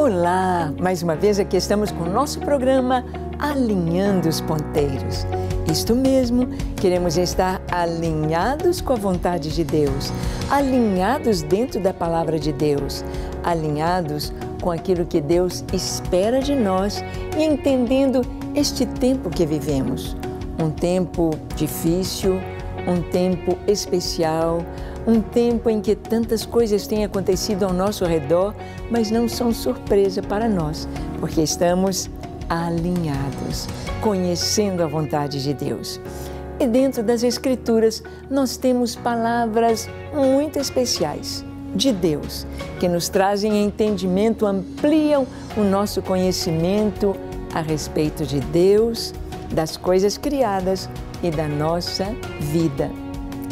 Olá! Mais uma vez aqui estamos com o nosso programa Alinhando os Ponteiros. Isto mesmo, queremos estar alinhados com a vontade de Deus, alinhados dentro da palavra de Deus, alinhados com aquilo que Deus espera de nós e entendendo este tempo que vivemos. Um tempo difícil, um tempo especial, um tempo em que tantas coisas têm acontecido ao nosso redor, mas não são surpresa para nós, porque estamos alinhados, conhecendo a vontade de Deus. E dentro das Escrituras nós temos palavras muito especiais de Deus, que nos trazem entendimento, ampliam o nosso conhecimento a respeito de Deus, das coisas criadas e da nossa vida.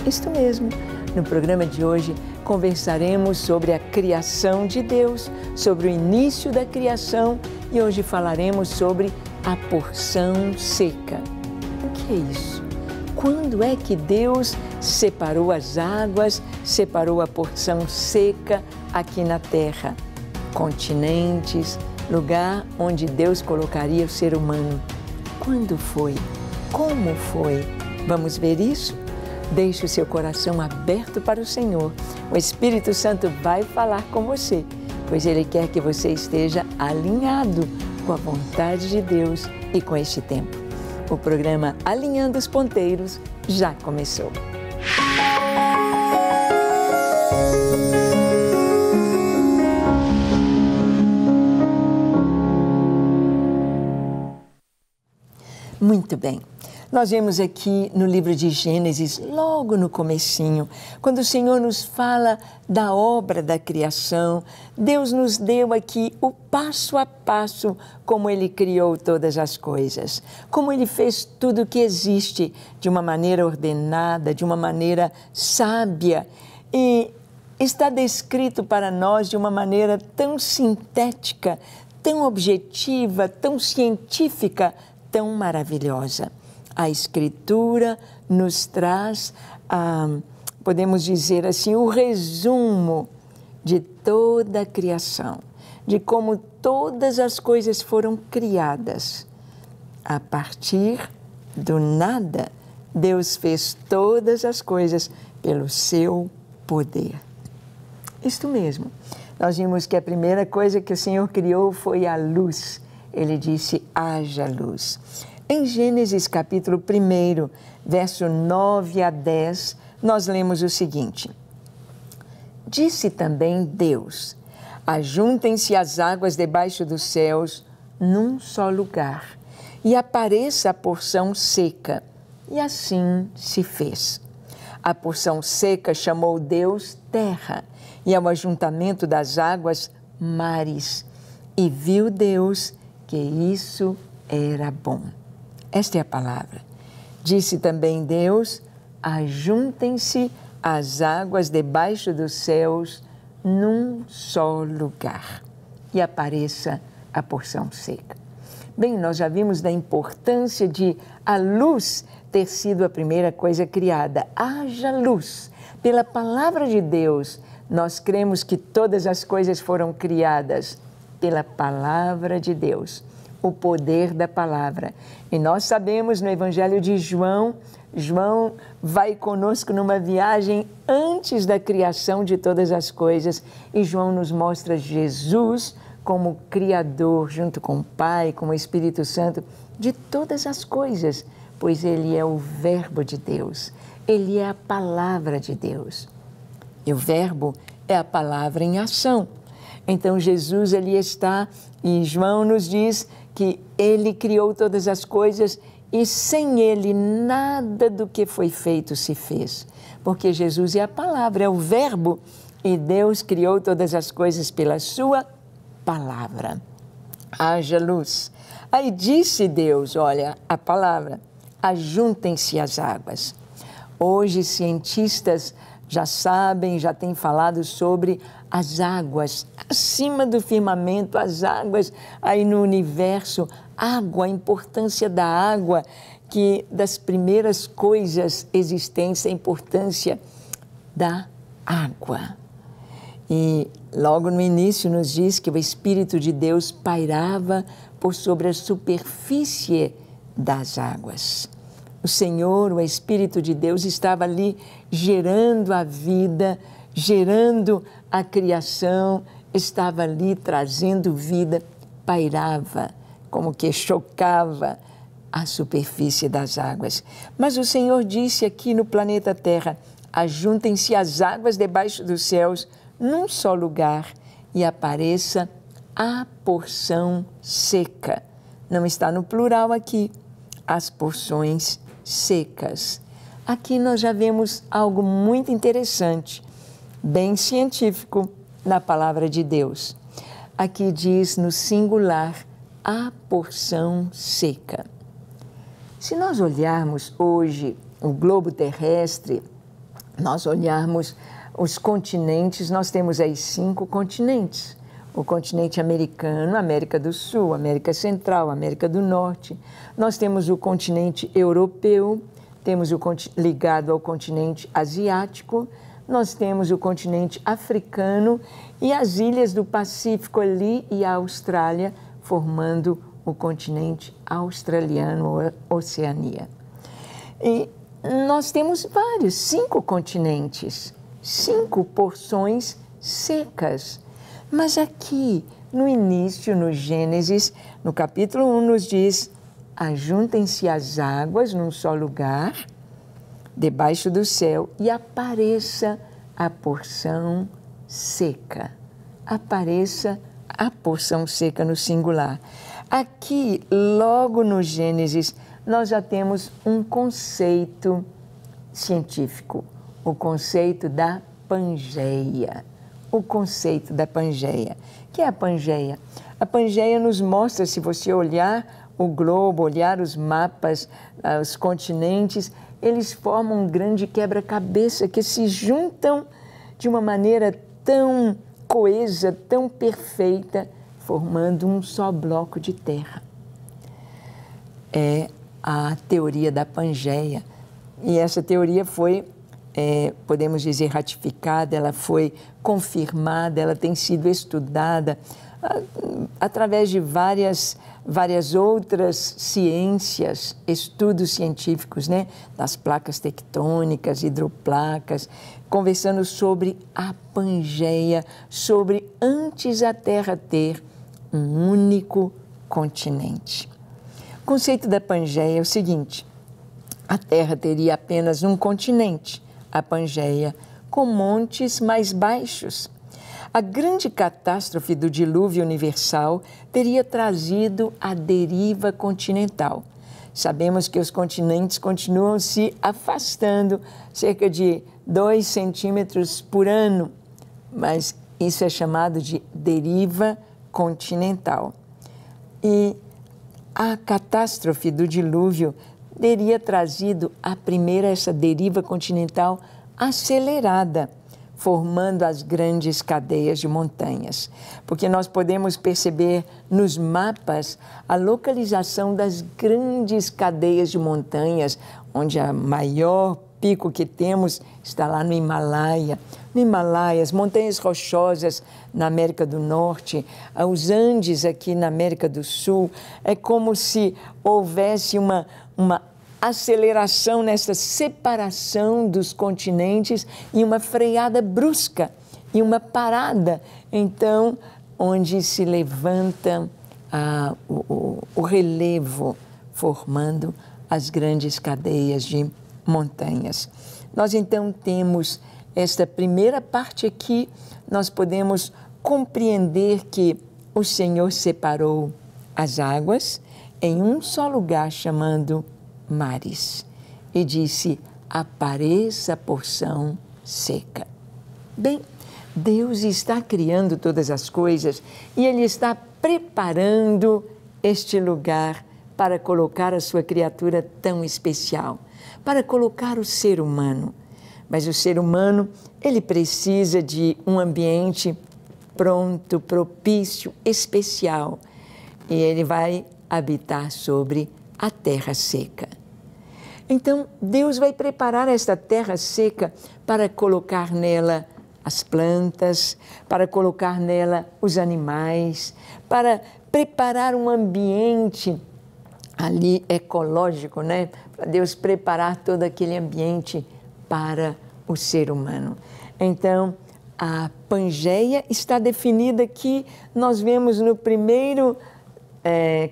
Isto mesmo, no programa de hoje conversaremos sobre a criação de Deus, sobre o início da criação e hoje falaremos sobre a porção seca. O que é isso? Quando é que Deus separou as águas, separou a porção seca aqui na terra? Continentes, lugar onde Deus colocaria o ser humano. Quando foi? Como foi? Vamos ver isso? Deixe o seu coração aberto para o Senhor. O Espírito Santo vai falar com você, pois Ele quer que você esteja alinhado com a vontade de Deus e com este tempo. O programa Alinhando os Ponteiros já começou. Muito bem. Nós vemos aqui no livro de Gênesis, logo no comecinho, quando o Senhor nos fala da obra da criação, Deus nos deu aqui o passo a passo como Ele criou todas as coisas, como Ele fez tudo o que existe de uma maneira ordenada, de uma maneira sábia e está descrito para nós de uma maneira tão sintética, tão objetiva, tão científica, tão maravilhosa. A Escritura nos traz, podemos dizer assim, o resumo de toda a criação, de como todas as coisas foram criadas. A partir do nada, Deus fez todas as coisas pelo seu poder. Isto mesmo. Nós vimos que a primeira coisa que o Senhor criou foi a luz. Ele disse, haja luz. Em Gênesis capítulo 1, verso 9 a 10, nós lemos o seguinte. Disse também Deus, ajuntem-se as águas debaixo dos céus num só lugar, e apareça a porção seca. E assim se fez. A porção seca chamou Deus terra, e ao ajuntamento das águas, mares. E viu Deus que isso era bom. Esta é a palavra. Disse também Deus, ajuntem-se as águas debaixo dos céus num só lugar e apareça a porção seca. Bem, nós já vimos da importância de a luz ter sido a primeira coisa criada. Haja luz. Pela palavra de Deus, nós cremos que todas as coisas foram criadas pela palavra de Deus. O poder da palavra. E nós sabemos no Evangelho de João, João vai conosco numa viagem antes da criação de todas as coisas e João nos mostra Jesus como Criador, junto com o Pai, com o Espírito Santo, de todas as coisas, pois Ele é o Verbo de Deus, Ele é a Palavra de Deus. E o Verbo é a palavra em ação. Então Jesus ali está e João nos diz que Ele criou todas as coisas e sem Ele nada do que foi feito se fez. Porque Jesus é a palavra, é o Verbo e Deus criou todas as coisas pela sua palavra. Haja luz. Aí disse Deus, olha, a palavra, ajuntem-se as águas. Hoje cientistas já sabem, já têm falado sobre as águas acima do firmamento, as águas aí no universo, água, a importância da água, que das primeiras coisas existentes, a importância da água. E logo no início nos diz que o Espírito de Deus pairava por sobre a superfície das águas. O Senhor, o Espírito de Deus, estava ali gerando a vida, gerando a criação, estava ali trazendo vida, pairava, como que chocava a superfície das águas. Mas o Senhor disse aqui no planeta Terra: ajuntem-se as águas debaixo dos céus num só lugar e apareça a porção seca. Não está no plural aqui, as porções secas. Aqui nós já vemos algo muito interessante, bem científico na palavra de Deus. Aqui diz no singular, a porção seca. Se nós olharmos hoje o globo terrestre, nós olharmos os continentes, nós temos aí 5 continentes. O continente americano, América do Sul, América Central, América do Norte. Nós temos o continente europeu, temos o ligado ao continente asiático, nós temos o continente africano e as ilhas do Pacífico ali e a Austrália, formando o continente australiano, Oceania. E nós temos vários, 5 continentes, 5 porções secas. Mas aqui, no início, no Gênesis, no capítulo 1, nos diz: ajuntem-se as águas num só lugar, debaixo do céu, e apareça a porção seca. Apareça a porção seca no singular. Aqui, logo no Gênesis, nós já temos um conceito científico, o conceito da Pangeia. O conceito da Pangeia. O que é a Pangeia? A Pangeia nos mostra, se você olhar o globo, olhar os mapas, os continentes, eles formam um grande quebra-cabeça que se juntam de uma maneira tão coesa, tão perfeita, formando um só bloco de terra. É a teoria da Pangeia. E essa teoria foi, podemos dizer, ratificada, ela foi confirmada, ela tem sido estudada através de várias outras ciências, estudos científicos, né? Das placas tectônicas, hidroplacas, conversando sobre a Pangeia, sobre antes a Terra ter um único continente. O conceito da Pangeia é o seguinte: a Terra teria apenas um continente, a Pangeia, com montes mais baixos. A grande catástrofe do dilúvio universal teria trazido a deriva continental. Sabemos que os continentes continuam se afastando, cerca de 2 centímetros por ano, mas isso é chamado de deriva continental. E a catástrofe do dilúvio teria trazido essa deriva continental acelerada, formando as grandes cadeias de montanhas. Porque nós podemos perceber nos mapas a localização das grandes cadeias de montanhas, onde a maior pico que temos está lá no Himalaia. No Himalaia, as montanhas rochosas na América do Norte, os Andes aqui na América do Sul. É como se houvesse uma aceleração nessa separação dos continentes e uma freada brusca e uma parada, então, onde se levanta o relevo, formando as grandes cadeias de montanhas. Nós, então, temos esta primeira parte aqui, nós podemos compreender que o Senhor separou as águas em um só lugar, chamando mares, e disse: apareça a porção seca. Bem, Deus está criando todas as coisas e Ele está preparando este lugar para colocar a sua criatura tão especial, para colocar o ser humano. Mas o ser humano, ele precisa de um ambiente pronto, propício, especial, e ele vai habitar sobre a terra seca. Então, Deus vai preparar esta terra seca para colocar nela as plantas, para colocar nela os animais, para preparar um ambiente ali ecológico, né? Para Deus preparar todo aquele ambiente para o ser humano. Então, a Pangeia está definida aqui, nós vemos no primeiro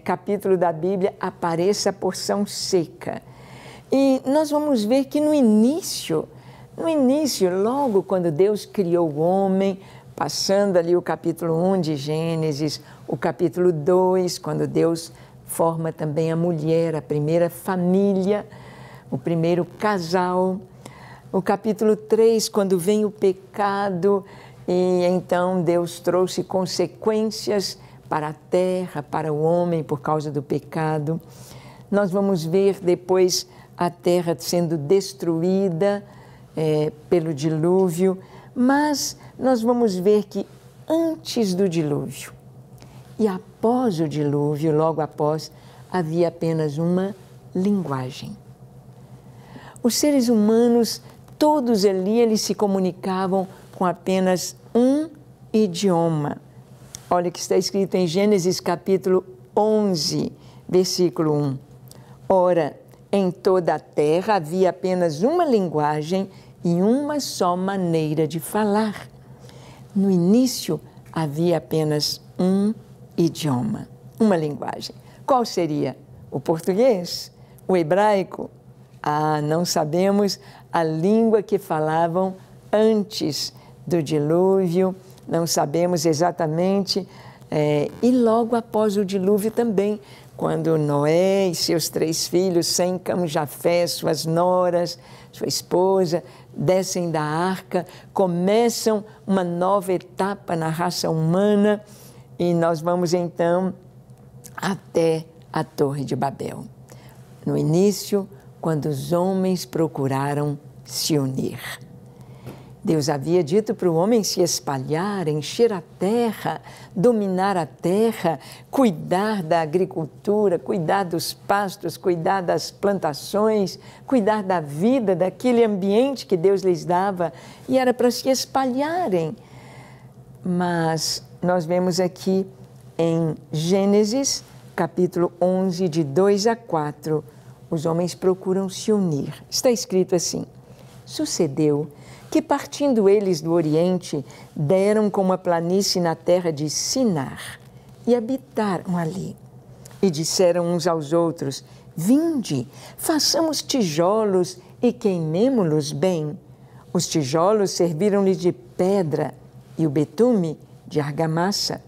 capítulo da Bíblia, apareça a porção seca. E nós vamos ver que no início, logo quando Deus criou o homem, passando ali o capítulo 1 de Gênesis, o capítulo 2, quando Deus forma também a mulher, a primeira família, o primeiro casal, o capítulo 3, quando vem o pecado, e então Deus trouxe consequências para a terra, para o homem, por causa do pecado. Nós vamos ver depois a terra sendo destruída pelo dilúvio, mas nós vamos ver que antes do dilúvio e após o dilúvio, logo após, havia apenas uma linguagem. Os seres humanos, todos ali, eles se comunicavam com apenas um idioma. Olha o que está escrito em Gênesis capítulo 11, versículo 1. Ora, em toda a terra havia apenas uma linguagem e uma só maneira de falar. No início havia apenas um idioma, uma linguagem. Qual seria? O português? O hebraico? Não sabemos a língua que falavam antes do dilúvio, não sabemos exatamente, e logo após o dilúvio também, quando Noé e seus 3 filhos, Sem, Cam, Jafé, suas noras, sua esposa, descem da arca, começam uma nova etapa na raça humana, e nós vamos então até a Torre de Babel. No início, quando os homens procuraram se unir. Deus havia dito para o homem se espalhar, encher a terra, dominar a terra, cuidar da agricultura, cuidar dos pastos, cuidar das plantações, cuidar da vida, daquele ambiente que Deus lhes dava, e era para se espalharem. Mas nós vemos aqui em Gênesis, capítulo 11, de 2 a 4, os homens procuram se unir. Está escrito assim: sucedeu que, partindo eles do Oriente, deram como a planície na terra de Sinar e habitaram ali. E disseram uns aos outros: vinde, façamos tijolos e queimemo-los bem. Os tijolos serviram-lhes de pedra e o betume de argamassa.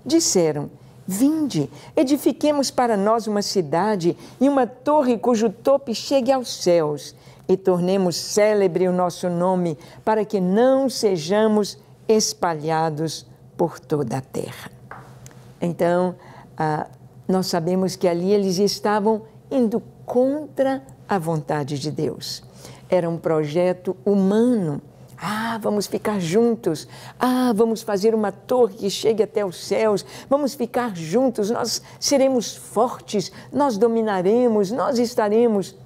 Disseram: vinde, edifiquemos para nós uma cidade e uma torre cujo tope chegue aos céus, e tornemos célebre o nosso nome, para que não sejamos espalhados por toda a terra. Então, nós sabemos que ali eles estavam indo contra a vontade de Deus. Era um projeto humano. Vamos ficar juntos. Vamos fazer uma torre que chegue até os céus. Vamos ficar juntos, nós seremos fortes, nós dominaremos, nós estaremos.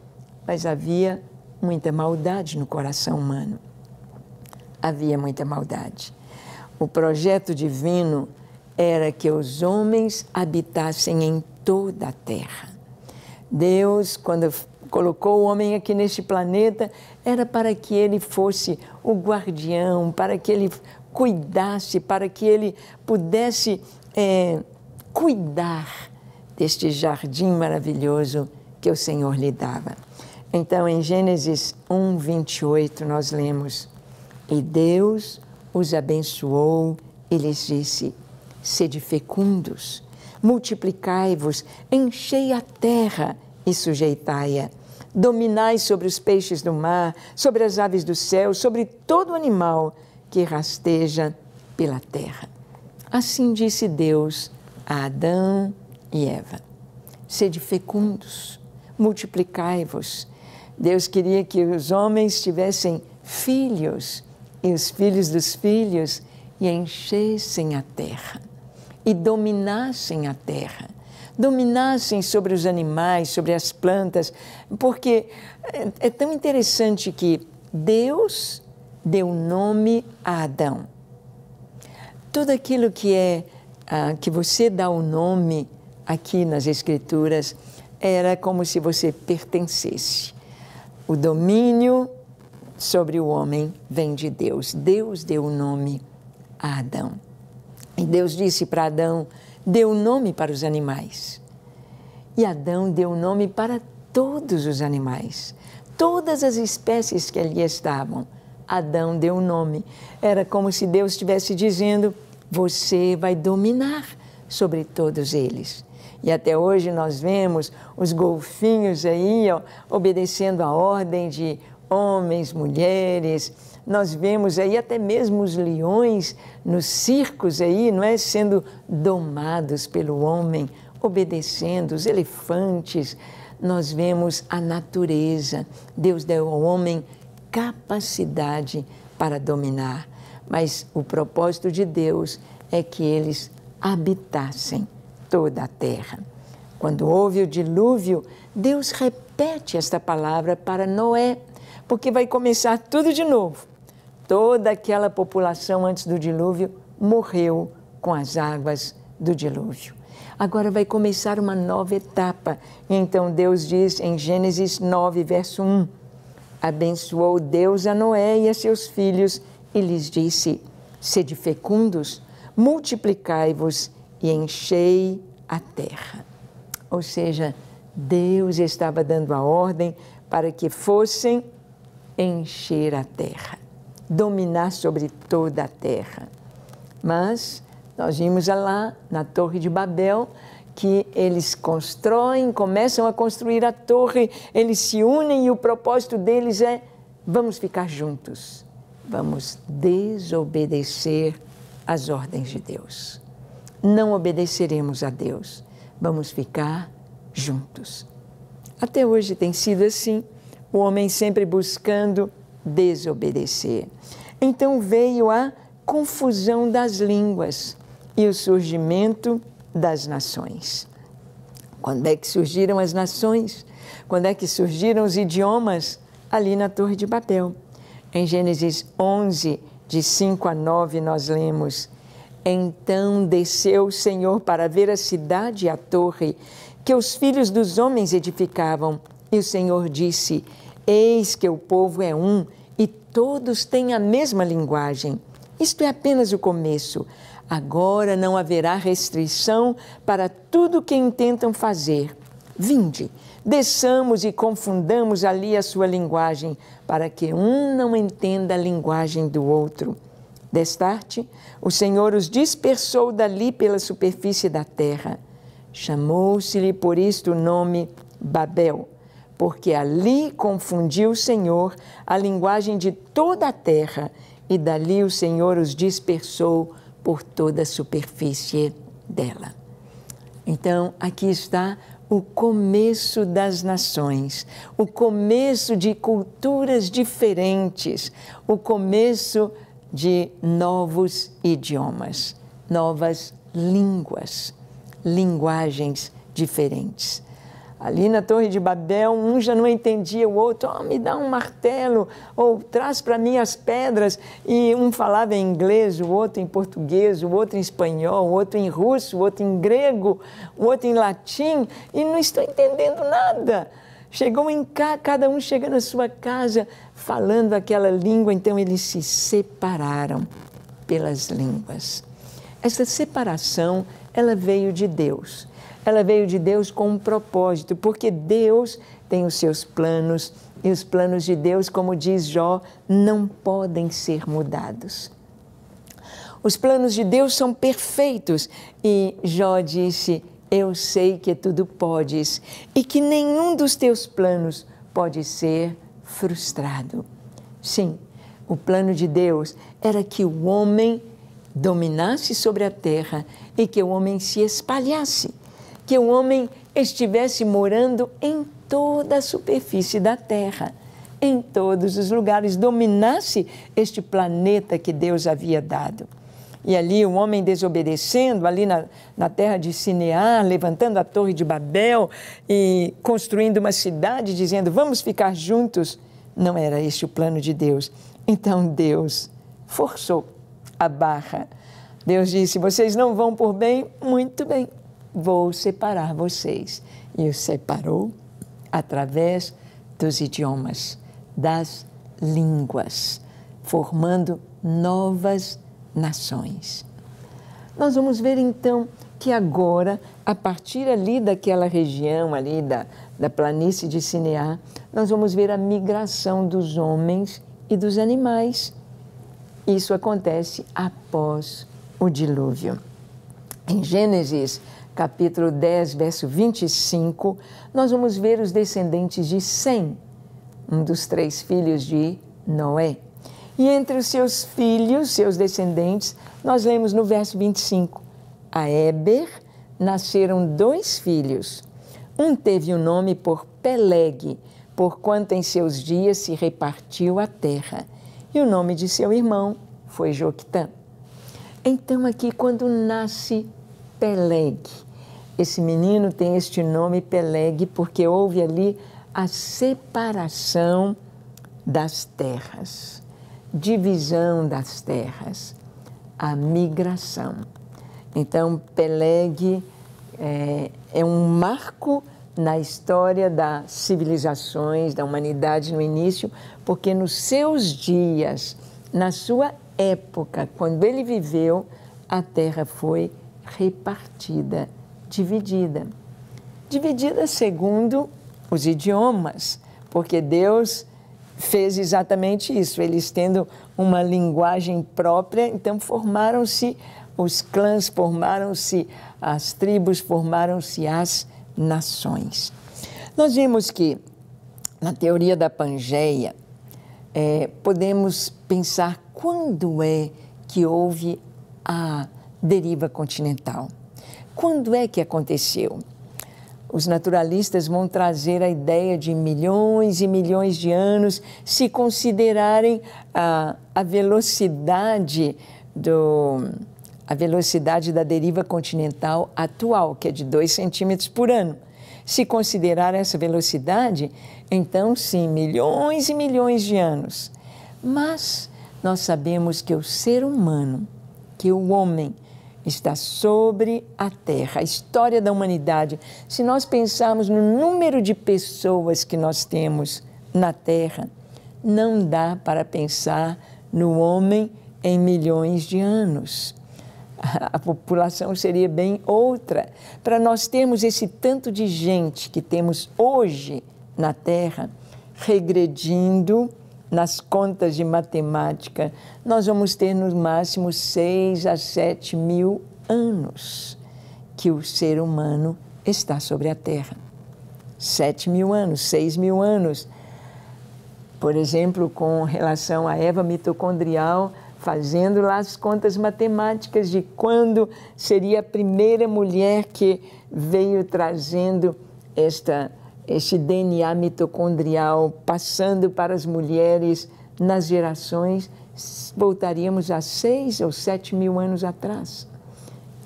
Mas havia muita maldade no coração humano. Havia muita maldade. O projeto divino era que os homens habitassem em toda a terra. Deus, quando colocou o homem aqui neste planeta, era para que ele fosse o guardião, para que ele cuidasse, para que ele pudesse cuidar deste jardim maravilhoso que o Senhor lhe dava. Então, em Gênesis 1, 28, nós lemos: e Deus os abençoou e lhes disse: sede fecundos, multiplicai-vos, enchei a terra e sujeitai-a. Dominai sobre os peixes do mar, sobre as aves do céu, sobre todo animal que rasteja pela terra. Assim disse Deus a Adão e Eva: sede fecundos, multiplicai-vos. Deus queria que os homens tivessem filhos e os filhos dos filhos e enchessem a terra e dominassem a terra. Dominassem sobre os animais, sobre as plantas, porque é tão interessante que Deus deu nome a Adão. Tudo aquilo que você dá o nome aqui nas Escrituras era como se você pertencesse. O domínio sobre o homem vem de Deus. Deus deu o nome a Adão. E Deus disse para Adão, deu nome para os animais. E Adão deu nome para todos os animais. Todas as espécies que ali estavam, Adão deu nome. Era como se Deus estivesse dizendo, você vai dominar sobre todos eles. E até hoje nós vemos os golfinhos aí, ó, obedecendo a ordem de homens, mulheres. Nós vemos aí até mesmo os leões nos circos aí, não é? Sendo domados pelo homem, obedecendo, os elefantes. Nós vemos a natureza. Deus deu ao homem capacidade para dominar. Mas o propósito de Deus é que eles habitassem toda a terra. Quando houve o dilúvio, Deus repete esta palavra para Noé, porque vai começar tudo de novo. Toda aquela população antes do dilúvio morreu com as águas do dilúvio. Agora vai começar uma nova etapa. Então Deus diz em Gênesis 9, verso 1, abençoou Deus a Noé e a seus filhos e lhes disse, sede fecundos, multiplicai-vos e enchei a terra. Ou seja, Deus estava dando a ordem para que fossem encher a terra, dominar sobre toda a terra. Mas nós vimos lá na Torre de Babel que eles começam a construir a torre, eles se unem e o propósito deles é, vamos ficar juntos, vamos desobedecer às ordens de Deus. Não obedeceremos a Deus, vamos ficar juntos. Até hoje tem sido assim, o homem sempre buscando desobedecer. Então veio a confusão das línguas e o surgimento das nações. Quando é que surgiram as nações? Quando é que surgiram os idiomas? Ali na Torre de Babel. Em Gênesis 11, de 5 a 9, nós lemos, então desceu o Senhor para ver a cidade e a torre que os filhos dos homens edificavam. E o Senhor disse, eis que o povo é um e todos têm a mesma linguagem. Isto é apenas o começo. Agora não haverá restrição para tudo o que intentam fazer. Vinde, desçamos e confundamos ali a sua linguagem, para que um não entenda a linguagem do outro. Destarte, o Senhor os dispersou dali pela superfície da terra. Chamou-se-lhe por isto o nome Babel, porque ali confundiu o Senhor a linguagem de toda a terra, e dali o Senhor os dispersou por toda a superfície dela. Então, aqui está o começo das nações, o começo de culturas diferentes, o começo de novos idiomas, novas línguas, linguagens diferentes. Ali na Torre de Babel, um já não entendia o outro, me dá um martelo, ou traz para mim as pedras, e um falava em inglês, o outro em português, o outro em espanhol, o outro em russo, o outro em grego, o outro em latim, e não estou entendendo nada. Chegou em cá, cada um chega na sua casa falando aquela língua, então eles se separaram pelas línguas. Essa separação, ela veio de Deus. Ela veio de Deus com um propósito, porque Deus tem os seus planos, e os planos de Deus, como diz Jó, não podem ser mudados. Os planos de Deus são perfeitos, e Jó disse, eu sei que tudo podes, e que nenhum dos teus planos pode ser frustrado. Sim, o plano de Deus era que o homem dominasse sobre a terra e que o homem se espalhasse, que o homem estivesse morando em toda a superfície da terra, em todos os lugares, dominasse este planeta que Deus havia dado. E ali o homem desobedecendo, ali na terra de Sinear, levantando a Torre de Babel e construindo uma cidade, dizendo, vamos ficar juntos. Não era este o plano de Deus. Então Deus forçou a barra. Deus disse, vocês não vão por bem? Muito bem, vou separar vocês. E os separou através dos idiomas, das línguas, formando novas nações. Nós vamos ver então que agora, a partir ali daquela região, ali da planície de Sinear, nós vamos ver a migração dos homens e dos animais. Isso acontece após o dilúvio. Em Gênesis, capítulo 10, verso 25, nós vamos ver os descendentes de Sem, um dos 3 filhos de Noé. E entre os seus filhos, seus descendentes, nós lemos no verso 25, a Éber nasceram 2 filhos. Um teve o nome por Peleg, porquanto em seus dias se repartiu a terra. E o nome de seu irmão foi Joctã. Então aqui quando nasce Peleg, esse menino tem este nome Peleg porque houve ali a separação das terras, divisão das terras, a migração. Então Peleg é um marco na história das civilizações, da humanidade no início, porque nos seus dias, na sua época, quando ele viveu, a terra foi repartida, dividida. Dividida segundo os idiomas, porque Deus fez exatamente isso, eles tendo uma linguagem própria, então formaram-se os clãs, formaram-se as tribos, formaram-se as nações. Nós vimos que, na teoria da Pangeia, podemos pensar quando é que houve a deriva continental. Quando é que aconteceu? Os naturalistas vão trazer a ideia de milhões e milhões de anos, se considerarem a velocidade da deriva continental atual, que é de 2 centímetros por ano. Se considerar essa velocidade, então sim, milhões e milhões de anos. Mas nós sabemos que o ser humano, que o homem, está sobre a Terra, a história da humanidade. Se nós pensarmos no número de pessoas que nós temos na Terra, não dá para pensar no homem em milhões de anos. A população seria bem outra. Para nós termos esse tanto de gente que temos hoje na Terra, regredindo nas contas de matemática, nós vamos ter no máximo 6 a 7 mil anos que o ser humano está sobre a Terra. 7 mil anos, 6 mil anos. Por exemplo, com relação à Eva mitocondrial, fazendo lá as contas matemáticas de quando seria a primeira mulher que veio trazendo este DNA mitocondrial, passando para as mulheres nas gerações, voltaríamos a 6 ou 7 mil anos atrás,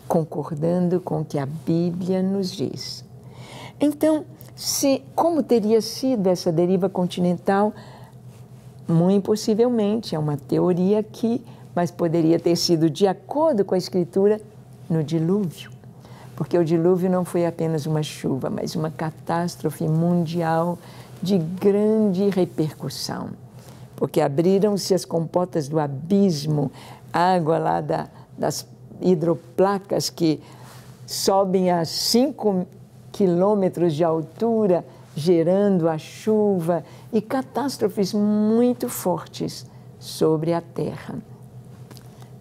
concordando com o que a Bíblia nos diz. Então, como teria sido essa deriva continental? Muito possivelmente, é uma teoria aqui, mas poderia ter sido de acordo com a Escritura no dilúvio. Porque o dilúvio não foi apenas uma chuva, mas uma catástrofe mundial de grande repercussão. Porque abriram-se as comportas do abismo, água lá das hidroplacas que sobem a 5 quilômetros de altura, gerando a chuva e catástrofes muito fortes sobre a terra.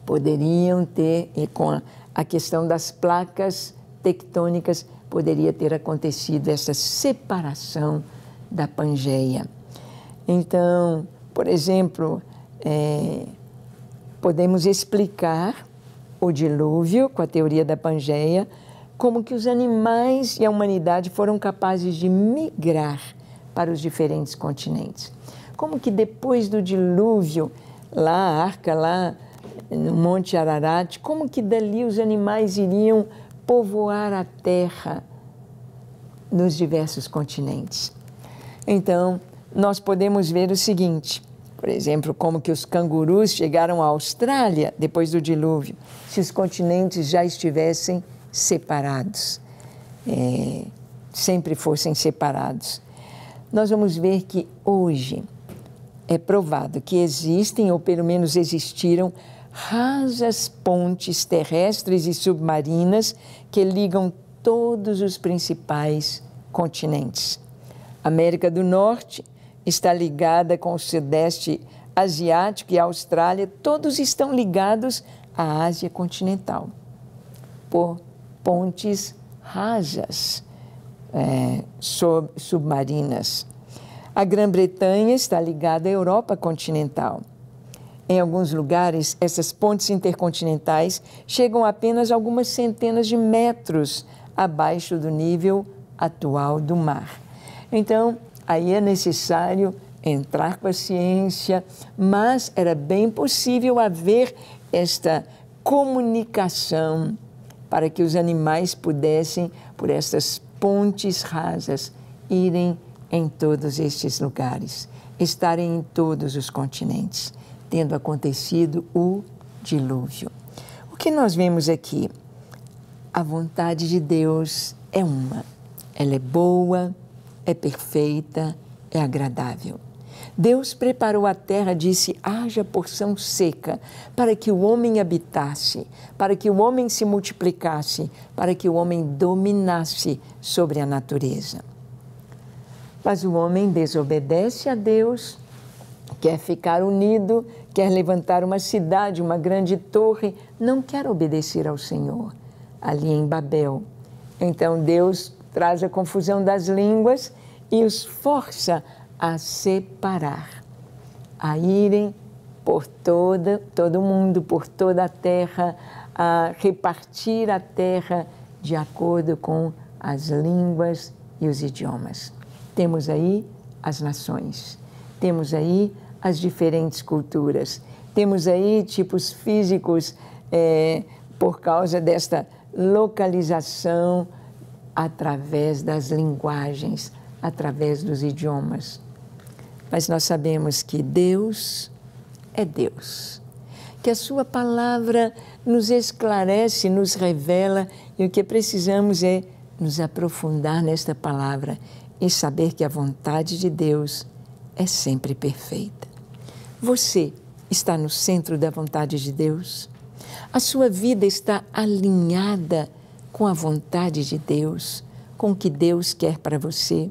Poderiam ter, e com a questão das placas tectônicas, poderia ter acontecido essa separação da Pangeia. Então, por exemplo, podemos explicar o dilúvio com a teoria da Pangeia, como que os animais e a humanidade foram capazes de migrar para os diferentes continentes. Como que depois do dilúvio, lá a arca, lá no Monte Ararat, como que dali os animais iriam povoar a terra nos diversos continentes. Então, nós podemos ver o seguinte, Por exemplo, como que os cangurus chegaram à Austrália depois do dilúvio, se os continentes já estivessem separados, sempre fossem separados. Nós vamos ver que hoje é provado que existem, ou pelo menos existiram, rasas pontes terrestres e submarinas que ligam todos os principais continentes. A América do Norte está ligada com o Sudeste Asiático e a Austrália, todos estão ligados à Ásia continental por pontes rasas submarinas. A Grã-Bretanha está ligada à Europa continental. Em alguns lugares, essas pontes intercontinentais chegam apenas algumas centenas de metros abaixo do nível atual do mar. Então, aí é necessário entrar com a ciência, mas era bem possível haver esta comunicação para que os animais pudessem, por estas pontes rasas, irem em todos estes lugares, estarem em todos os continentes, tendo acontecido o dilúvio. O que nós vemos aqui? A vontade de Deus é uma. Ela é boa, é perfeita, é agradável. Deus preparou a terra, disse, haja porção seca, para que o homem habitasse, para que o homem se multiplicasse, para que o homem dominasse sobre a natureza. Mas o homem desobedece a Deus, quer ficar unido, quer levantar uma cidade, uma grande torre, não quer obedecer ao Senhor, ali em Babel. Então Deus traz a confusão das línguas e os força a separar, a irem por todo mundo, por toda a terra, a repartir a terra de acordo com as línguas e os idiomas. Temos aí as nações, temos aí as diferentes culturas, temos aí tipos físicos por causa desta localização através das linguagens, através dos idiomas. Mas nós sabemos que Deus é Deus, que a sua palavra nos esclarece, nos revela, e o que precisamos é nos aprofundar nesta palavra e saber que a vontade de Deus é sempre perfeita. Você está no centro da vontade de Deus? A sua vida está alinhada com a vontade de Deus, com o que Deus quer para você?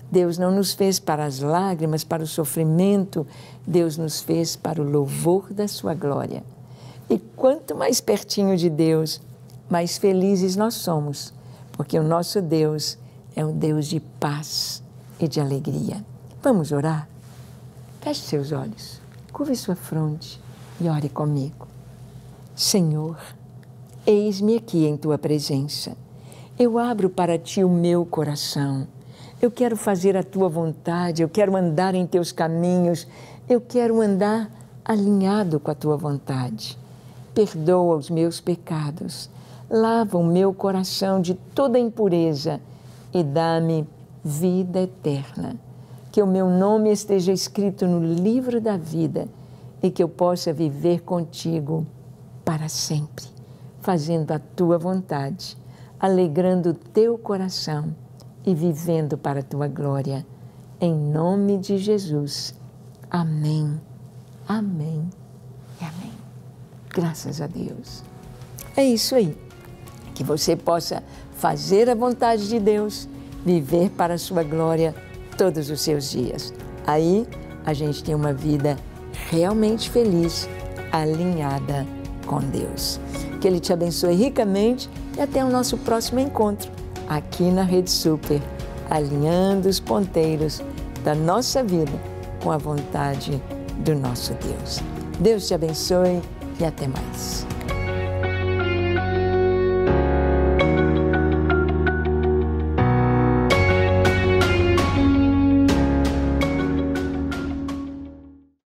Deus não nos fez para as lágrimas, para o sofrimento, Deus nos fez para o louvor da sua glória. E quanto mais pertinho de Deus, mais felizes nós somos, porque o nosso Deus é um Deus de paz e de alegria. Vamos orar? Feche seus olhos, curve sua fronte e ore comigo. Senhor, eis-me aqui em Tua presença. Eu abro para Ti o meu coração. Eu quero fazer a Tua vontade, eu quero andar em Teus caminhos, eu quero andar alinhado com a Tua vontade. Perdoa os meus pecados, lava o meu coração de toda impureza e dá-me vida eterna. Que o meu nome esteja escrito no livro da vida e que eu possa viver contigo para sempre, fazendo a Tua vontade, alegrando o Teu coração e vivendo para a Tua glória. Em nome de Jesus. Amém, amém e amém. Graças a Deus. É isso aí. Que você possa fazer a vontade de Deus, viver para a sua glória todos os seus dias. Aí a gente tem uma vida realmente feliz, alinhada com Deus. Que Ele te abençoe ricamente e até o nosso próximo encontro aqui na Rede Super, alinhando os ponteiros da nossa vida com a vontade do nosso Deus. Deus te abençoe e até mais.